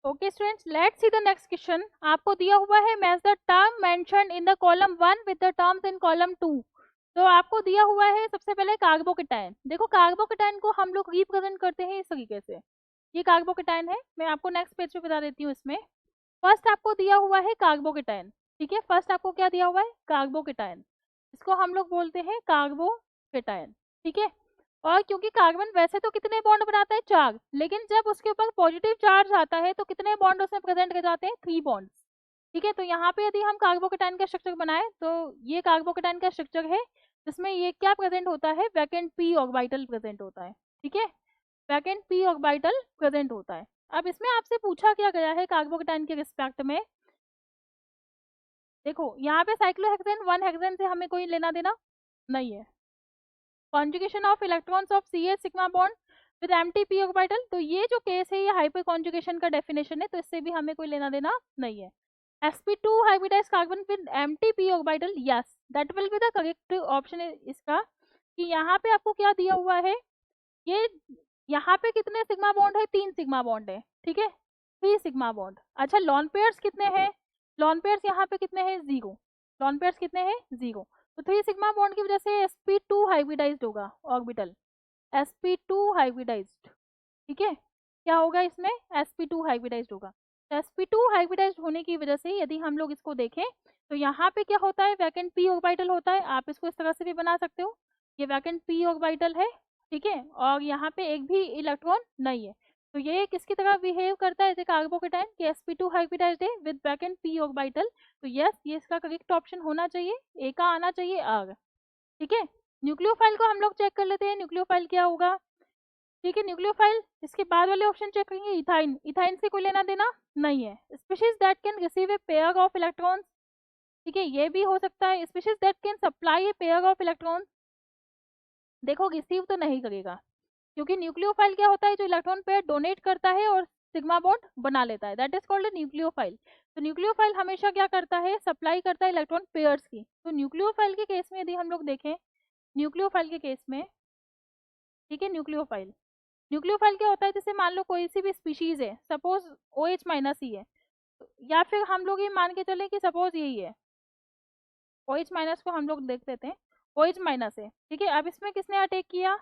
Okay students, let's see the next question. आपको दिया हुआ है match the term mentioned in the column 1 with the terms in column 2। तो आपको दिया हुआ है सबसे पहले कार्बोकेटाइन। देखो कार्बोकेटाइन को हम लोग रिप्रेजेंट करते हैं इस तरीके से। ये कार्बोकेटाइन है, मैं आपको नेक्स्ट पेज पे बता देती हूँ। इसमें फर्स्ट आपको दिया हुआ है कार्बोकेटाइन। ठीक है, फर्स्ट आपको क्या दिया हुआ है? कार्बोकेटाइन। इसको हम लोग बोलते हैं कार्बोकेटाइन। ठीक है, और क्योंकि कार्बन वैसे तो कितने बॉन्ड बनाता है? 4, लेकिन जब उसके ऊपर पॉजिटिव चार्ज आता है तो कितने बॉन्ड उसमें प्रेजेंट कर जाते हैं? 3 बॉन्ड्स। ठीक है, तो यहाँ पे यदि हम कार्बोकेटाइन का स्ट्रक्चर बनाए तो ये कार्बोकेटाइन का स्ट्रक्चर है, जिसमें ये क्या प्रेजेंट होता है? वैकेंट पी ऑर्बिटल प्रेजेंट होता है। ठीक है, वैकेंट पी ऑर्बिटल प्रेजेंट होता है। अब इसमें आपसे पूछा क्या गया है कार्बोकेटाइन के रिस्पेक्ट में? देखो यहाँ पे साइक्लोहेक्सेन 1 हेक्सेन से हमें कोई लेना देना नहीं है। Conjugation of electrons of CH sigma bond with empty p orbital, तो ये जो केस है ये हाइपर कॉन्जुगेशन का डेफिनेशन है, तो इससे भी हमें कोई लेना देना नहीं है। sp2 hybridised carbon with empty p orbital, yes that will be the correct option इसका। कि यहाँ पे आपको क्या दिया हुआ है? ये यहाँ पे कितने सिग्मा बॉन्ड है? 3 सिग्मा बॉन्ड है। ठीक है, 3 सिग्मा बॉन्ड। अच्छा, लॉन पेयर्स कितने हैं? लॉन पेयर्स यहाँ पे कितने हैं? 0। लॉन पेयर्स कितने हैं? 0। तो 3 सिग्मा बॉन्ड की वजह से sp2 हाइब्रिडाइज्ड होगा ऑर्बिटल, sp2 हाइब्रिडाइज्ड। ठीक है, क्या होगा इसमें? sp2 हाइब्रिडाइज्ड होगा। तो sp2 हाइब्रिडाइज्ड होने की वजह से यदि हम लोग इसको देखें तो यहाँ पे क्या होता है? वैकेंट p ऑर्बिटल होता है। आप इसको इस तरह से भी बना सकते हो, ये वैकेंट p ऑर्बिटल है। ठीक है, और यहाँ पे एक भी इलेक्ट्रॉन नहीं है, तो ये किसकी तरह बिहेव करता है? जैसे कार्बोकेटाइन कि sp2 हाइब्रिडाइज्ड है विद वैकेंट p ऑर्बिटल। तो यस, ये इसका करेक्ट ऑप्शन होना चाहिए, ए का आना चाहिए आर। ठीक है, न्यूक्लियोफाइल को हम लोग चेक कर लेते हैं, न्यूक्लियोफाइल क्या होगा। ठीक है, न्यूक्लियोफाइल इसके बाद वाले ऑप्शन चेक करेंगे। इथाइन, इथाइन से कोई लेना देना नहीं है। Species that can receive a pair of electrons, ठीक है, ये भी हो सकता है। Species that can supply a pair of electrons, देखो रिसीव तो नहीं करेगा, क्योंकि न्यूक्लियोफाइल क्या होता है? जो इलेक्ट्रॉन पेयर डोनेट करता है और सिग्मा बॉन्ड बना लेता है, दैट इज कॉल्ड न्यूक्लियोफाइल। तो न्यूक्लियोफाइल हमेशा क्या करता है? सप्लाई करता है इलेक्ट्रॉन पेयर्स की। तो न्यूक्लियोफाइल के केस में यदि हम लोग देखें, न्यूक्लियोफाइल के केस में, ठीक है, न्यूक्लियोफाइल, न्यूक्लियोफाइल क्या होता है? जैसे मान लो कोई सी भी स्पीशीज है, सपोज OH माइनस ही है, या फिर हम लोग ये मान के चले कि सपोज यही है, OH माइनस को हम लोग देख लेते हैं, OH माइनस है। ठीक है, अब इसमें किसने अटैक किया?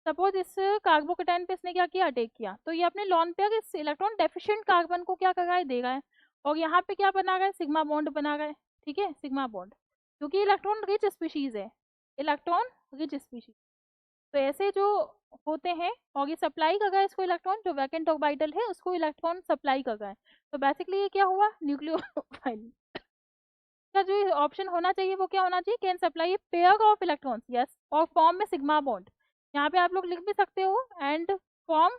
सपोज इस कार्बोकेटाइन पे इसने क्या किया? अटैक किया। तो ये अपने लॉन पेयर इस इलेक्ट्रॉन डेफिशिएंट कार्बन को क्या कर रहा है? दे रहा है, और यहाँ पे क्या बना रहा है? सिग्मा बॉन्ड बना रहा है। ठीक है, सिग्मा बॉन्ड, क्योंकि इलेक्ट्रॉन रिच स्पीशीज है, इलेक्ट्रॉन रिच स्पीशीज। तो ऐसे जो होते हैं, और ये सप्लाई कर रहा है इसको इलेक्ट्रॉन, जो वैकेंट ऑर्बिटल है उसको इलेक्ट्रॉन सप्लाई कर रहा है। तो बेसिकली ये क्या हुआ? न्यूक्लियोफाइल का जो ऑप्शन होना चाहिए वो क्या होना चाहिए? Can supply pair of electrons, yes, और फॉर्म में सिग्मा बॉन्ड। यहाँ पे आप लोग लिख भी सकते हो एंड फॉर्म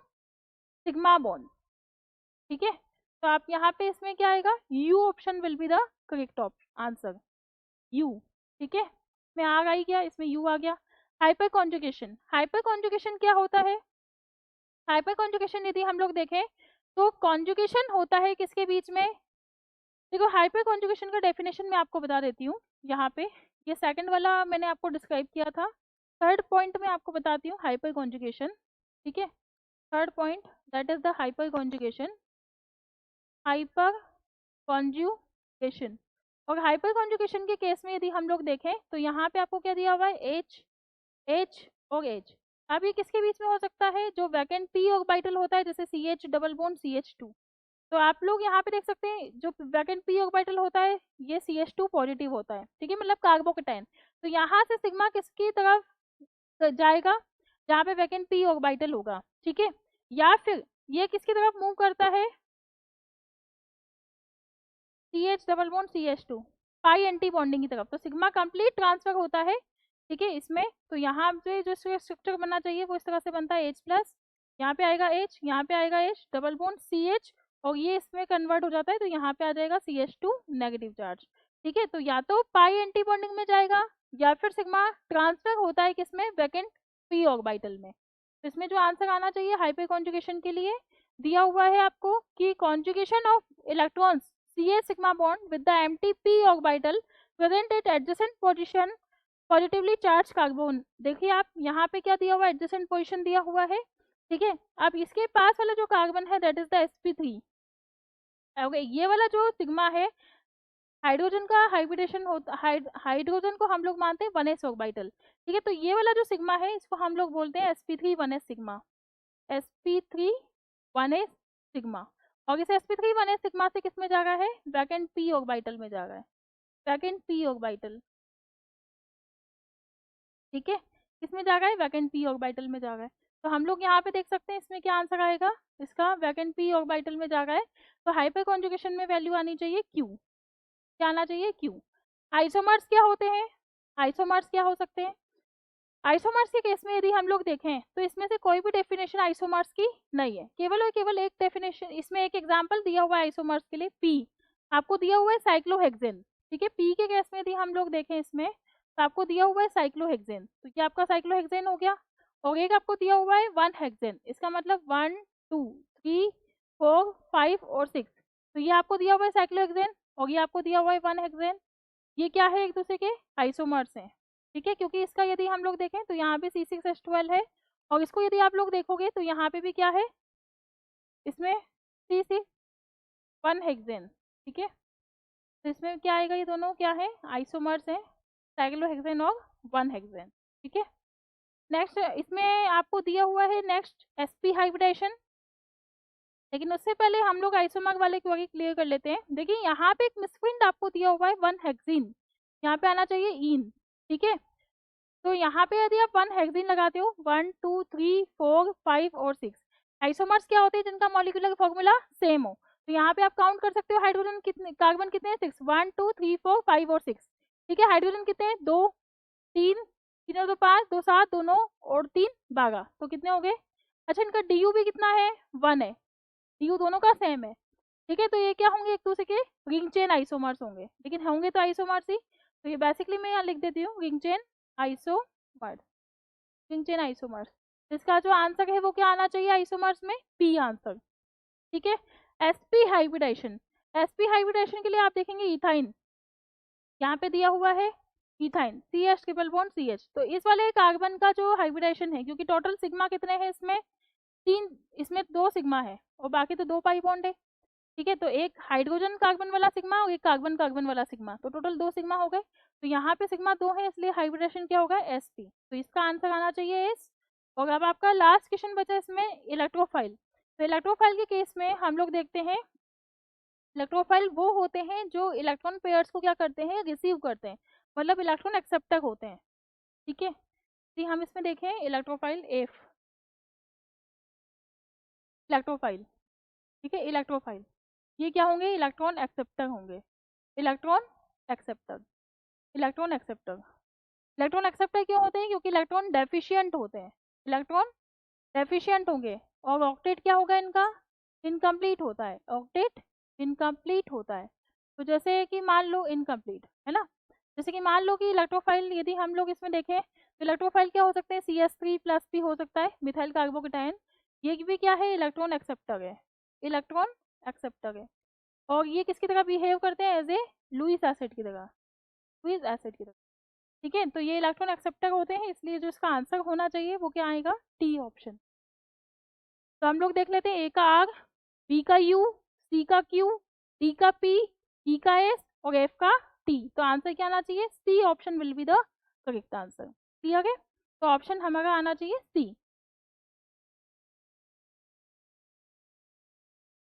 सिग्मा बॉन्ड। ठीक है, तो आप यहाँ पे इसमें क्या आएगा? You option will be the correct answer, you. ठीक है, इसमें आ गई क्या? इसमें यू आ गया। हाइपर कॉन्जुगेशन, हाइपर कॉन्जुगेशन क्या होता है? हाइपर कॉन्जुगेशन यदि हम लोग देखें तो कॉन्जुगेशन होता है किसके बीच में? देखो हाइपर कॉन्जुगेशन का डेफिनेशन मैं आपको बता देती हूँ यहाँ पे। ये सेकंड वाला मैंने आपको डिस्क्राइब किया था, थर्ड पॉइंट में आपको बताती हूँ हाइपर कॉन्जुगेशन। ठीक है, third point that is the hyper conjugation, hyper conjugation. और हाइपर कॉन्जुगेशन के केस में यदि हम लोग देखें तो यहाँ पे आपको क्या दिया हुआ है? एच, एच और एच। अब ये किसके बीच में हो सकता है? जो वैकेंट p ऑर्बिटल होता है, जैसे CH डबल बॉन्ड CH2। तो आप लोग यहाँ पे देख सकते हैं जो वैकेंट p ऑर्बिटल होता है ये CH2 पॉजिटिव होता है। ठीक है, मतलब कार्बोकेटाइन। तो यहाँ से सिग्मा किसकी तरफ जाएगा? जहाँ पे वैकेंट p ऑर्बिटल होगा। ठीक है, या फिर ये किसकी तरफ मूव करता है? CH डबल बॉन्ड CH2, पाई एंटी बॉन्डिंग की तरफ। तो सिग्मा कंप्लीट ट्रांसफर होता है। ठीक है, इसमें तो यहाँ पे जो स्ट्रक्चर बनना चाहिए वो इस तरह से बनता है, H प्लस, यहाँ पे आएगा H, यहाँ पे आएगा H डबल बॉन्ड CH, और ये इसमें कन्वर्ट हो जाता है तो यहाँ पे आ जाएगा CH2 नेगेटिव चार्ज। ठीक है, तो या तो पाई एंटी बॉन्डिंग में जाएगा, या फिर सिग्मा ट्रांसफर होता है किसमें? वैकेंट p ऑर्बिटल में। तो इसमें जो आंसर आना चाहिए हाइपर कॉन्जुगेशन के लिए दिया हुआ है आपको कि conjugation of electrons CH sigma bond with the empty p orbital present at adjacent position positively charge carbon. देखिए आप यहाँ पे क्या दिया हुआ है? एडजेसेंट पोजीशन दिया हुआ है। ठीक है, अब इसके पास वाला जो कार्बन है that is the sp3। Okay, ये वाला जो सिग्मा है हाइड्रोजन का हाइब्रिडेशन होता, हाइड्रोजन को हम लोग मानते हैं 1s ऑर्बिटल, ठीक है। तो ये वाला जो सिग्मा है इसको हम लोग बोलते हैं sp3 1s sigma, sp3 1s sigma. और इस sp3 1s सिग्मा से किस में जा रहा है, वैकेंट p ऑर्बिटल में जा रहा है, वैकेंट p ऑर्बिटल, ठीक है। किसमें जा रहा है, वैकेंट p ऑर्बिटल में जा रहा है। तो हम लोग यहाँ पे देख सकते हैं इसमें क्या आंसर आएगा, इसका वैकेंट p ऑर्बिटल में जा रहा है। तो हाइपर कॉन्जुगेशन में वैल्यू आनी चाहिए q, क्या आना चाहिए q। आइसोमर्स क्या होते हैं, आइसोमर्स क्या हो सकते हैं, आइसोमर्स के केस में यदि हम लोग देखें तो इसमें से कोई भी डेफिनेशन आइसोमर्स की नहीं है, केवल और केवल एक डेफिनेशन, इसमें एक एग्जांपल दिया हुआ है आइसोमर्स के लिए, पी आपको दिया हुआ है साइक्लोहेक्सेन, ठीक है। पी के केस में यदि हम लोग देखें इसमें तो आपको दिया हुआ है साइक्लोहेक्सेन, तो ये आपका साइक्लोहेक्सेन हो गया। और एक आपको दिया हुआ है 1 हेक्सेन, इसका मतलब 1 2 3 4 5 और 6, तो ये आपको दिया हुआ है साइक्लोहेक्सेन, और ये आपको दिया हुआ है 1 हेक्सेन। ये क्या है, एक दूसरे के आइसोमर्स हैं, ठीक है। क्योंकि इसका यदि हम लोग देखें तो यहाँ पे C6H12 है, और इसको यदि आप लोग देखोगे तो यहाँ पे भी क्या है, इसमें C6 1 हेक्सेन, ठीक है। तो इसमें क्या आएगा, ये दोनों क्या है, आइसोमर्स हैं, साइक्लोहेक्सेन और 1 हेक्सेन, ठीक है। नेक्स्ट इसमें आपको दिया हुआ है नेक्स्ट sp हाइब्रिडेशन, लेकिन उससे पहले हम लोग आइसोमर वाले को आगे क्लियर कर लेते हैं। देखिए यहाँ पे एक मिसप्रिंट आपको दिया हुआ है 1 हेक्सीन, यहाँ पे आना चाहिए इन, ठीक है। तो यहाँ पे यदि आप 1 हेक्सीन लगाते हो 1 2 3 4 5 और 6, आइसोमर्स क्या होते हैं जिनका मॉलिक्यूलर फॉर्मूला सेम हो, तो यहाँ पे आप काउंट कर सकते हो हाइड्रोजन कितने, कार्बन कितने हैं 6, 1 2 3 4 5 और 6, ठीक है। हाइड्रोजन कितने हैं 2 3, 3 और 2 5, 2 7, 2 9 और 3 12, तो कितने हो गए। अच्छा इनका डी भी कितना है 1 है, डी दोनों का सेम है, ठीक है। तो ये क्या होंगे, एक दूसरे के रिंग चेन आइसोमर्स होंगे, लेकिन होंगे तो आइसोमर्स ही। तो ये बेसिकली मैं यहाँ लिख देती हूँ ring chain isomers, ring chain isomers. इसका जो आंसर है वो क्या आना चाहिए आइसोमर्स में, पी आंसर, ठीक है। sp हाइब्रिडेशन, sp हाइब्रिडेशन के लिए आप देखेंगे इथाइन, यहाँ पे दिया हुआ है ethyne CH triple bond CH। तो इस वाले कार्बन का जो हाइब्रिडेशन है, क्योंकि टोटल सिग्मा कितने हैं इसमें 3, इसमें 2 सिग्मा है और बाकी तो 2 पाई बॉन्ड है, ठीक है। तो एक हाइड्रोजन कार्बन वाला सिग्मा और एक कार्बन कार्बन वाला सिग्मा, तो टोटल 2 सिग्मा हो गए। तो यहाँ पे सिग्मा 2 है इसलिए हाइब्रिडेशन क्या होगा sp, तो इसका आंसर आना चाहिए s। और अब आपका लास्ट क्वेश्चन बचा इसमें इलेक्ट्रोफाइल। तो इलेक्ट्रोफाइल के केस में हम लोग देखते हैं इलेक्ट्रोफाइल वो होते हैं जो इलेक्ट्रॉन पेयर्स को क्या करते हैं, रिसीव करते हैं, मतलब इलेक्ट्रॉन एक्सेप्टर होते हैं, ठीक है। तो हम इसमें देखें इलेक्ट्रोफाइल एफ, इलेक्ट्रोफाइल, ठीक है। इलेक्ट्रोफाइल ये क्या होंगे, इलेक्ट्रॉन एक्सेप्टर होंगे, electron acceptor, electron acceptor. Electron acceptor क्यों होते हैं, क्योंकि इलेक्ट्रॉन डेफिशिएंट होते हैं, इलेक्ट्रॉन डेफिशिएंट होंगे। और ऑक्टेट क्या होगा इनका, इनकम्प्लीट होता है, ऑक्टेट इनकम्प्लीट होता है। तो जैसे कि मान लो इनकम्प्लीट है ना, जैसे कि मान लो कि इलेक्ट्रोफाइल यदि हम लोग इसमें देखें तो इलेक्ट्रोफाइल क्या हो सकते हैं, CH3+ भी हो सकता है, मिथाइल कार्बोकेटायन, ये भी क्या है, इलेक्ट्रॉन एक्सेप्टर है, इलेक्ट्रॉन एक्सेप्टर है। और ये किसकी तरह बिहेव करते हैं, एज ए लुईस एसिड की तरह, लुईस एसिड की तरह, ठीक है। तो ये इलेक्ट्रॉन एक्सेप्टर होते हैं, इसलिए जो इसका आंसर होना चाहिए वो क्या आएगा, टी ऑप्शन। तो हम लोग देख लेते हैं, ए का आर, बी का यू, सी का क्यू, डी का पी, ई का एस और एफ का टी। तो आंसर क्या आना चाहिए, C option will be the correct answer, clear है। तो ऑप्शन हमारा आना चाहिए सी।